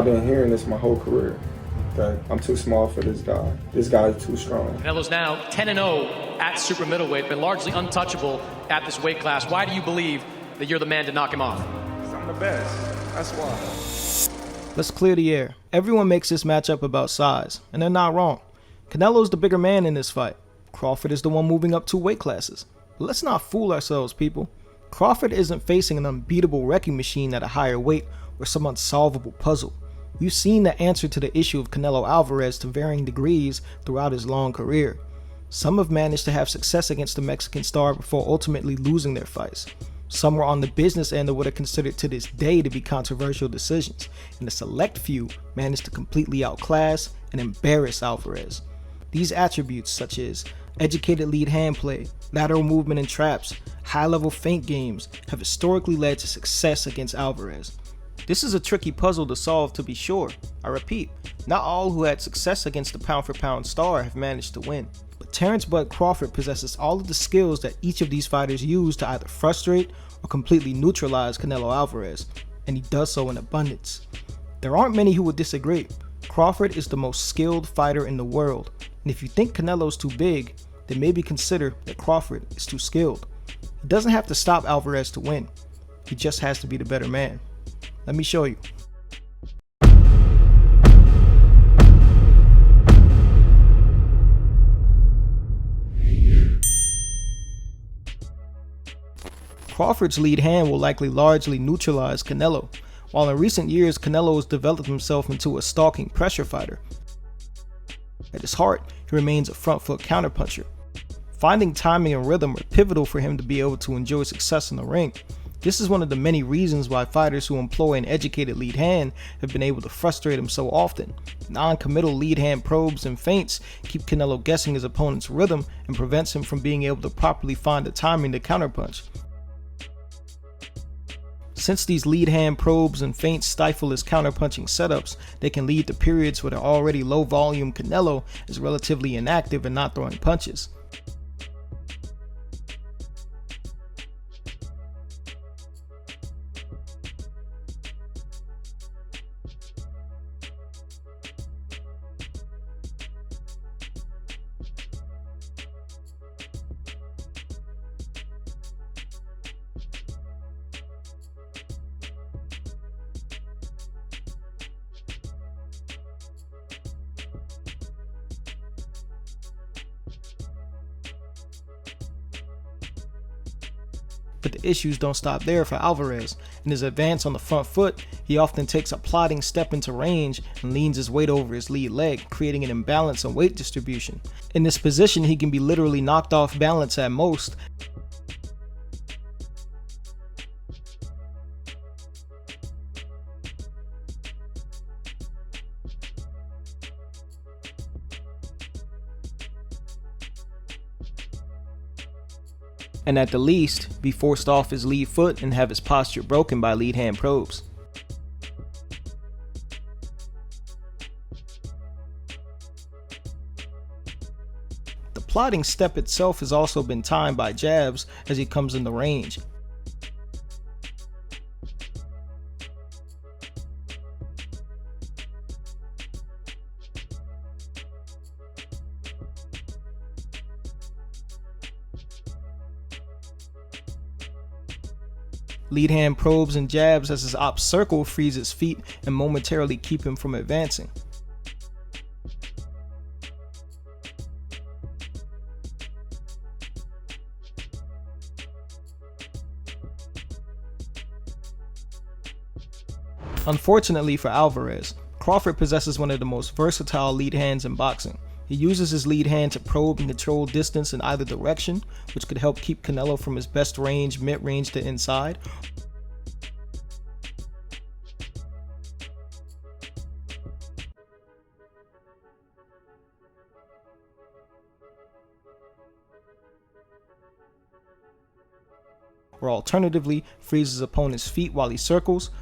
I've been hearing this my whole career, that I'm too small for this guy. This guy's too strong. Canelo's now 10-0 at super middleweight, been largely untouchable at this weight class. Why do you believe that you're the man to knock him off? Because I'm the best. That's why. Let's clear the air. Everyone makes this matchup about size, and they're not wrong. Canelo's the bigger man in this fight. Crawford is the one moving up 2 weight classes. But let's not fool ourselves, people. Crawford isn't facing an unbeatable wrecking machine at a higher weight or some unsolvable puzzle. You've seen the answer to the issue of Canelo Alvarez to varying degrees throughout his long career. Some have managed to have success against the Mexican star before ultimately losing their fights. Some were on the business end of what are considered to this day to be controversial decisions, and a select few managed to completely outclass and embarrass Alvarez. These attributes, such as educated lead hand play, lateral movement and traps, high-level feint games, have historically led to success against Alvarez. This is a tricky puzzle to solve, to be sure. I repeat, not all who had success against the pound-for-pound star have managed to win. But Terrence Bud Crawford possesses all of the skills that each of these fighters use to either frustrate or completely neutralize Canelo Alvarez, and he does so in abundance. There aren't many who would disagree. Crawford is the most skilled fighter in the world, and if you think Canelo's too big, then maybe consider that Crawford is too skilled. He doesn't have to stop Alvarez to win. He just has to be the better man. Let me show you. Crawford's lead hand will likely largely neutralize Canelo. While in recent years Canelo has developed himself into a stalking pressure fighter, at his heart he remains a front foot counterpuncher. Finding timing and rhythm are pivotal for him to be able to enjoy success in the ring. This is one of the many reasons why fighters who employ an educated lead hand have been able to frustrate him so often. Non-committal lead hand probes and feints keep Canelo guessing his opponent's rhythm and prevents him from being able to properly find the timing to counterpunch. Since these lead hand probes and feints stifle his counterpunching setups, they can lead to periods where the already low volume Canelo is relatively inactive and not throwing punches. But the issues don't stop there for Alvarez. In his advance on the front foot, he often takes a plodding step into range and leans his weight over his lead leg, creating an imbalance in weight distribution. In this position, he can be literally knocked off balance at most. And at the least, be forced off his lead foot and have his posture broken by lead hand probes. The plodding step itself has also been timed by jabs as he comes into range. Lead hand probes and jabs as his op circle frees his feet and momentarily keep him from advancing. Unfortunately for Alvarez, Crawford possesses one of the most versatile lead hands in boxing. He uses his lead hand to probe and control distance in either direction, which could help keep Canelo from his best range, mid-range to inside, or alternatively frees his opponent's feet while he circles,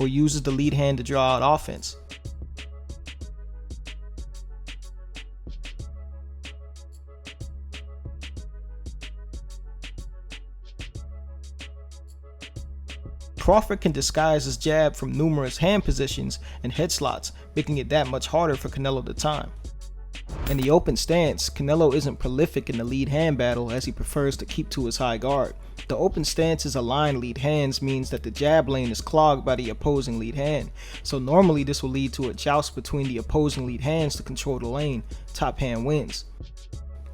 or uses the lead hand to draw out offense. Crawford can disguise his jab from numerous hand positions and head slots, making it that much harder for Canelo to time. In the open stance, Canelo isn't prolific in the lead hand battle as he prefers to keep to his high guard. The open stance's aligned lead hands means that the jab lane is clogged by the opposing lead hand, so normally this will lead to a joust between the opposing lead hands to control the lane. Top hand wins.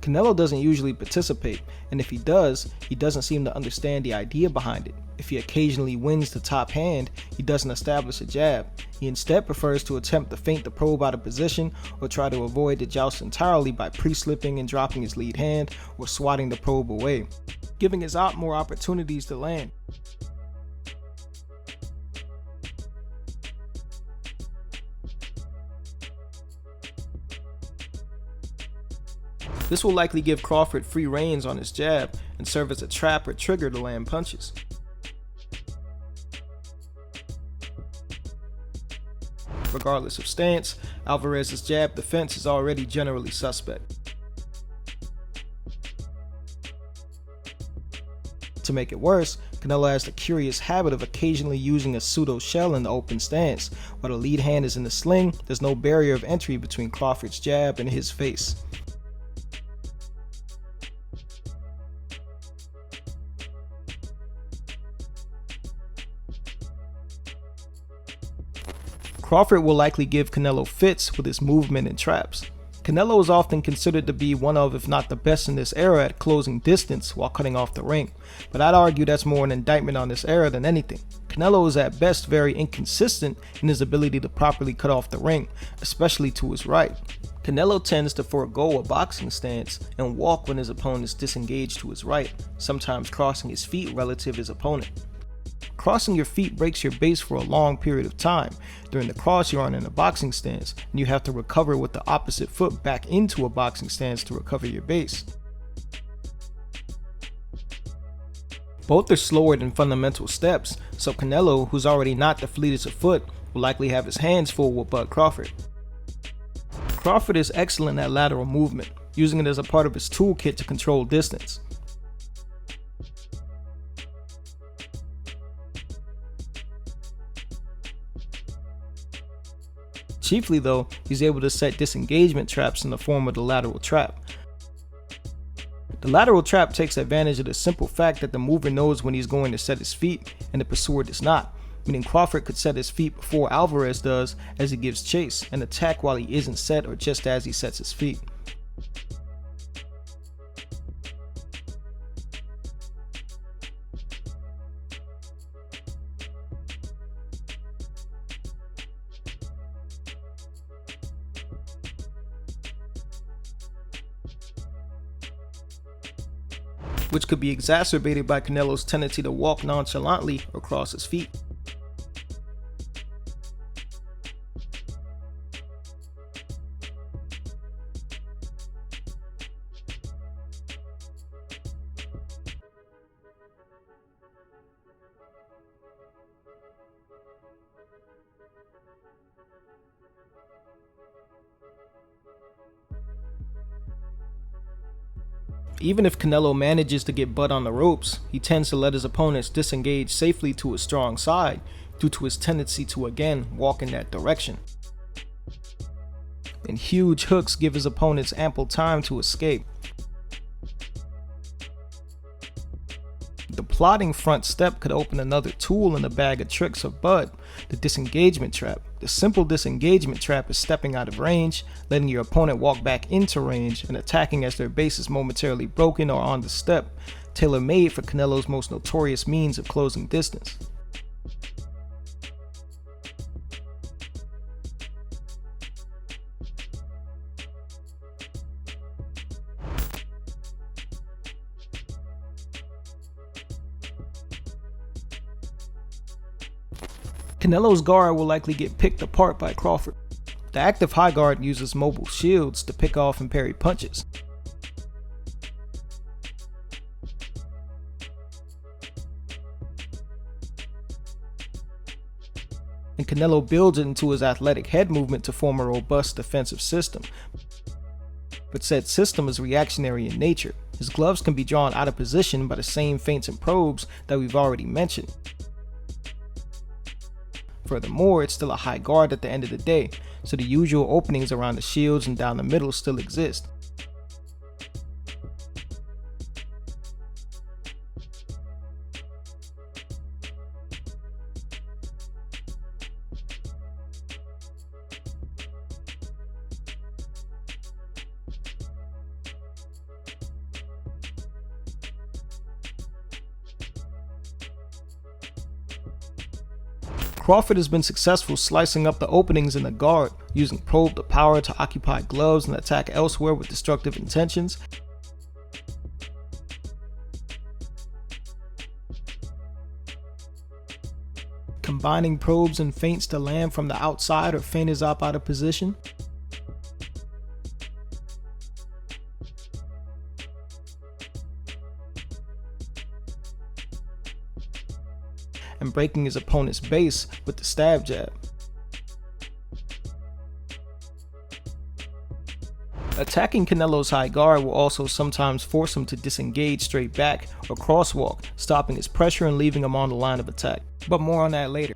Canelo doesn't usually participate, and if he does, he doesn't seem to understand the idea behind it. If he occasionally wins the top hand, he doesn't establish a jab. He instead prefers to attempt to feint the probe out of position or try to avoid the joust entirely by pre-slipping and dropping his lead hand or swatting the probe away, giving his op more opportunities to land. This will likely give Crawford free reins on his jab and serve as a trap or trigger to land punches. Regardless of stance, Alvarez's jab defense is already generally suspect. To make it worse, Canelo has the curious habit of occasionally using a pseudo shell in the open stance. While the lead hand is in the sling, there's no barrier of entry between Crawford's jab and his face. Crawford will likely give Canelo fits with his movement and traps. Canelo is often considered to be one of, if not the best in this era at closing distance while cutting off the ring, but I'd argue that's more an indictment on this era than anything. Canelo is at best very inconsistent in his ability to properly cut off the ring, especially to his right. Canelo tends to forego a boxing stance and walk when his opponent is disengaged to his right, sometimes crossing his feet relative to his opponent. Crossing your feet breaks your base for a long period of time. During the cross, you aren't in a boxing stance, and you have to recover with the opposite foot back into a boxing stance to recover your base. Both are slower than fundamental steps, so Canelo, who's already not the fleetest of foot, will likely have his hands full with Bud Crawford. Crawford is excellent at lateral movement, using it as a part of his toolkit to control distance. Chiefly though, he's able to set disengagement traps in the form of the lateral trap. The lateral trap takes advantage of the simple fact that the mover knows when he's going to set his feet and the pursuer does not, meaning Crawford could set his feet before Alvarez does as he gives chase and attack while he isn't set or just as he sets his feet. Which could be exacerbated by Canelo's tendency to walk nonchalantly or cross his feet. Even if Canelo manages to get Bud on the ropes, he tends to let his opponents disengage safely to his strong side due to his tendency to again walk in that direction. And huge hooks give his opponents ample time to escape. The plotting front step could open another tool in the bag of tricks of Bud, the disengagement trap. The simple disengagement trap is stepping out of range, letting your opponent walk back into range, and attacking as their base is momentarily broken or on the step, tailor-made for Canelo's most notorious means of closing distance. Canelo's guard will likely get picked apart by Crawford. The active high guard uses mobile shields to pick off and parry punches. and Canelo builds it into his athletic head movement to form a robust defensive system. But said system is reactionary in nature. His gloves can be drawn out of position by the same feints and probes that we've already mentioned. Furthermore, it's still a high guard at the end of the day, so the usual openings around the shields and down the middle still exist. Crawford has been successful slicing up the openings in the guard, using probe to power to occupy gloves and attack elsewhere with destructive intentions. Combining probes and feints to land from the outside or feint his op out of position. And breaking his opponent's base with the stab jab. Attacking Canelo's high guard will also sometimes force him to disengage straight back or crosswalk, stopping his pressure and leaving him on the line of attack. But more on that later.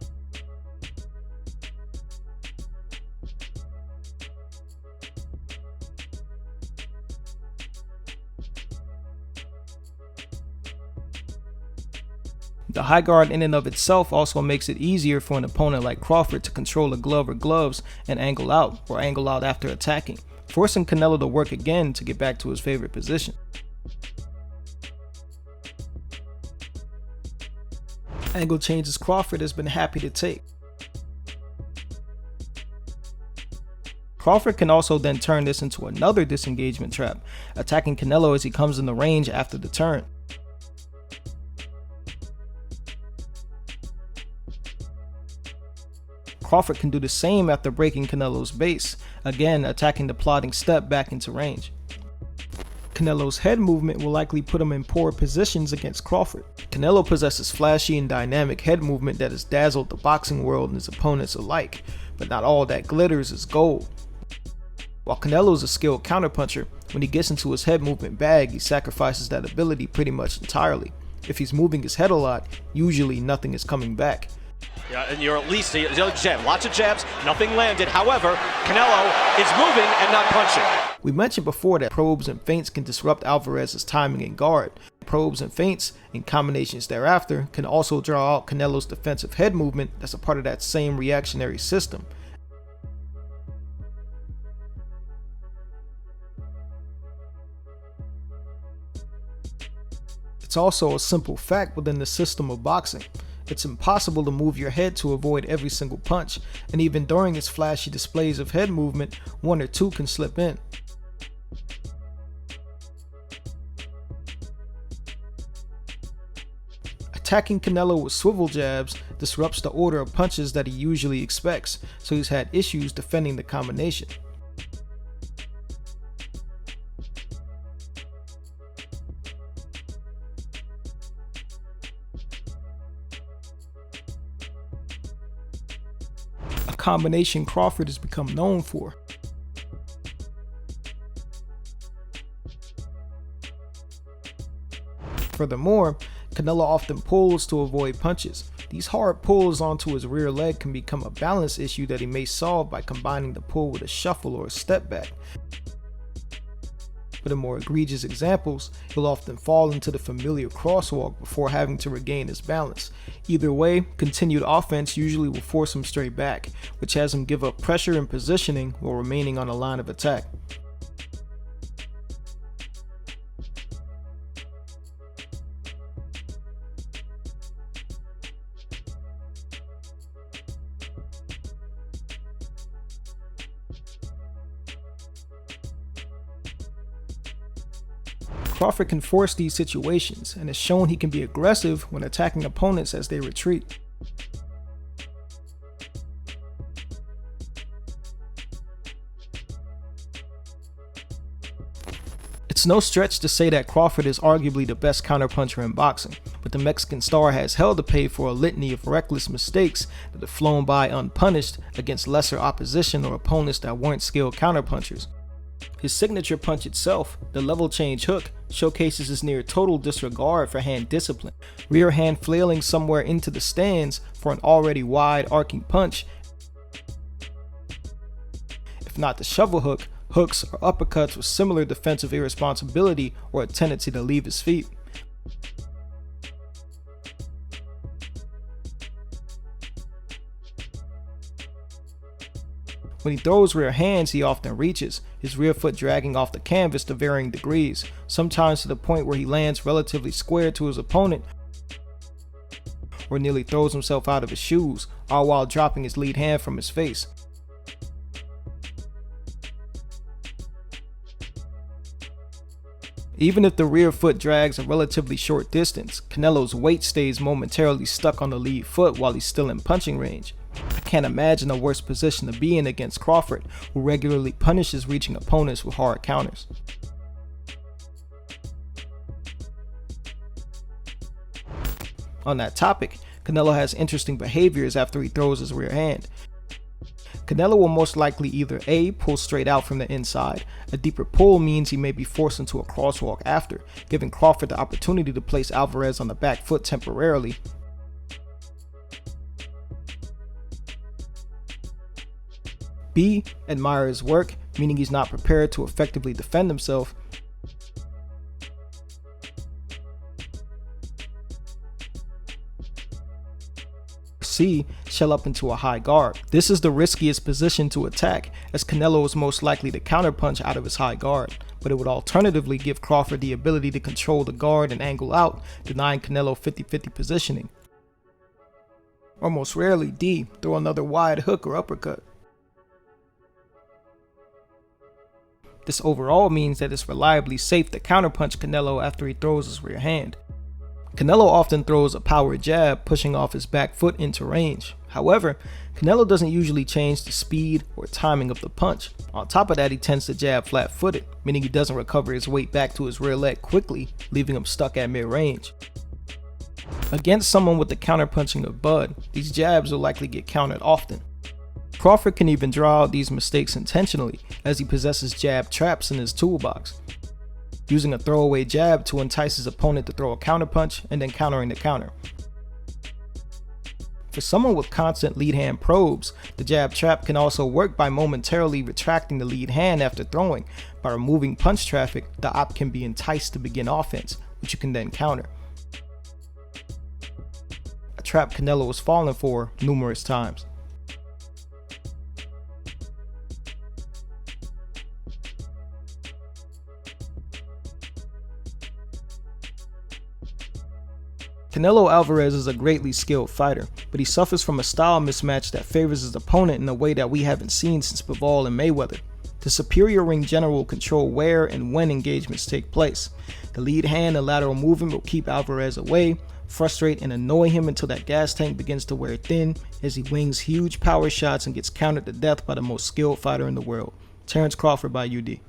The high guard in and of itself also makes it easier for an opponent like Crawford to control a glove or gloves and angle out or angle out after attacking, forcing Canelo to work again to get back to his favorite position. Angle changes Crawford has been happy to take. Crawford can also then turn this into another disengagement trap, attacking Canelo as he comes in the range after the turn. Crawford can do the same after breaking Canelo's base, again attacking the plodding step back into range. Canelo's head movement will likely put him in poor positions against Crawford. Canelo possesses flashy and dynamic head movement that has dazzled the boxing world and his opponents alike, but not all that glitters is gold. While Canelo is a skilled counterpuncher, when he gets into his head movement bag, he sacrifices that ability pretty much entirely. If he's moving his head a lot, usually nothing is coming back. Yeah, and you're at least a jab. Lots of jabs, nothing landed. However, Canelo is moving and not punching. We mentioned before that probes and feints can disrupt Alvarez's timing and guard. Probes and feints, in combinations thereafter, can also draw out Canelo's defensive head movement that's a part of that same reactionary system. It's also a simple fact within the system of boxing. It's impossible to move your head to avoid every single punch, and even during its flashy displays of head movement, one or two can slip in. Attacking Canelo with swivel jabs disrupts the order of punches that he usually expects, so he's had issues defending the combination. A combination Crawford has become known for. Furthermore, Canelo often pulls to avoid punches. These hard pulls onto his rear leg can become a balance issue that he may solve by combining the pull with a shuffle or a step back. But in more egregious examples, he'll often fall into the familiar crosswalk before having to regain his balance. Either way, continued offense usually will force him straight back, which has him give up pressure and positioning while remaining on the line of attack. Crawford can force these situations and has shown he can be aggressive when attacking opponents as they retreat. It's no stretch to say that Crawford is arguably the best counterpuncher in boxing, but the Mexican star has hell to pay for a litany of reckless mistakes that have flown by unpunished against lesser opposition or opponents that weren't skilled counterpunchers. His signature punch itself, the level change hook, showcases his near total disregard for hand discipline, rear hand flailing somewhere into the stands for an already wide arcing punch. If not the shovel hook, hooks or uppercuts with similar defensive irresponsibility or a tendency to leave his feet. When he throws rear hands, he often reaches, his rear foot dragging off the canvas to varying degrees, sometimes to the point where he lands relatively square to his opponent or nearly throws himself out of his shoes, all while dropping his lead hand from his face. Even if the rear foot drags a relatively short distance, Canelo's weight stays momentarily stuck on the lead foot while he's still in punching range. I can't imagine a worse position to be in against Crawford, who regularly punishes reaching opponents with hard counters. On that topic, Canelo has interesting behaviors after he throws his rear hand. Canelo will most likely either A, pull straight out from the inside. A deeper pull means he may be forced into a crosswalk after, giving Crawford the opportunity to place Alvarez on the back foot temporarily. B, admire his work, meaning he's not prepared to effectively defend himself. C, shell up into a high guard. This is the riskiest position to attack, as Canelo is most likely to counterpunch out of his high guard, but it would alternatively give Crawford the ability to control the guard and angle out, denying Canelo 50-50 positioning. Or most rarely, D, throw another wide hook or uppercut. This overall means that it's reliably safe to counterpunch Canelo after he throws his rear hand. Canelo often throws a power jab, pushing off his back foot into range. However, Canelo doesn't usually change the speed or timing of the punch. On top of that, he tends to jab flat-footed, meaning he doesn't recover his weight back to his rear leg quickly, leaving him stuck at mid-range. Against someone with the counterpunching of Bud, these jabs will likely get countered often. Crawford can even draw out these mistakes intentionally, as he possesses jab traps in his toolbox, using a throwaway jab to entice his opponent to throw a counterpunch and then countering the counter. For someone with constant lead hand probes, the jab trap can also work by momentarily retracting the lead hand after throwing. By removing punch traffic, the op can be enticed to begin offense, which you can then counter. A trap Canelo has fallen for numerous times. Canelo Alvarez is a greatly skilled fighter, but he suffers from a style mismatch that favors his opponent in a way that we haven't seen since Bivol and Mayweather. The superior ring general will control where and when engagements take place. The lead hand and lateral movement will keep Alvarez away, frustrate and annoy him until that gas tank begins to wear thin as he wings huge power shots and gets countered to death by the most skilled fighter in the world. Terence Crawford by UD.